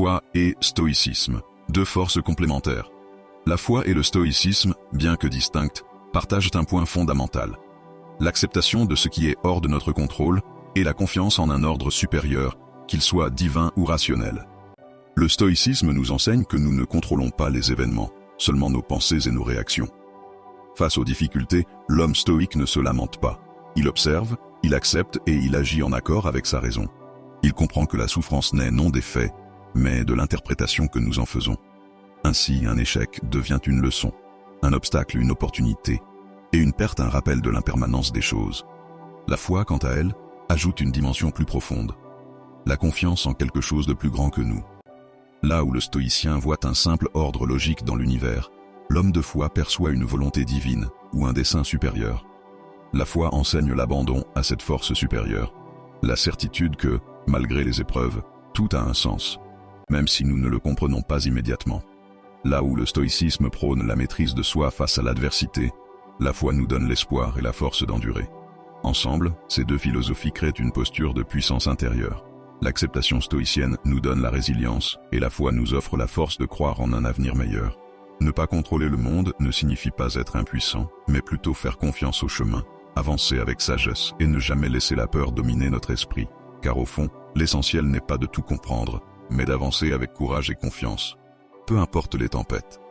Foi et stoïcisme, deux forces complémentaires. La foi et le stoïcisme, bien que distincts, partagent un point fondamental: l'acceptation de ce qui est hors de notre contrôle et la confiance en un ordre supérieur, qu'il soit divin ou rationnel. Le stoïcisme nous enseigne que nous ne contrôlons pas les événements, seulement nos pensées et nos réactions. Face aux difficultés, l'homme stoïque ne se lamente pas. Il observe, il accepte et il agit en accord avec sa raison. Il comprend que la souffrance naît non des faits, mais de l'interprétation que nous en faisons. Ainsi, un échec devient une leçon, un obstacle une opportunité, et une perte un rappel de l'impermanence des choses. La foi, quant à elle, ajoute une dimension plus profonde, la confiance en quelque chose de plus grand que nous. Là où le stoïcien voit un simple ordre logique dans l'univers, l'homme de foi perçoit une volonté divine ou un dessein supérieur. La foi enseigne l'abandon à cette force supérieure, la certitude que, malgré les épreuves, tout a un sens, même si nous ne le comprenons pas immédiatement. Là où le stoïcisme prône la maîtrise de soi face à l'adversité, la foi nous donne l'espoir et la force d'endurer. Ensemble, ces deux philosophies créent une posture de puissance intérieure. L'acceptation stoïcienne nous donne la résilience et la foi nous offre la force de croire en un avenir meilleur. Ne pas contrôler le monde ne signifie pas être impuissant, mais plutôt faire confiance au chemin, avancer avec sagesse et ne jamais laisser la peur dominer notre esprit. Car au fond, l'essentiel n'est pas de tout comprendre, mais d'avancer avec courage et confiance. Peu importe les tempêtes.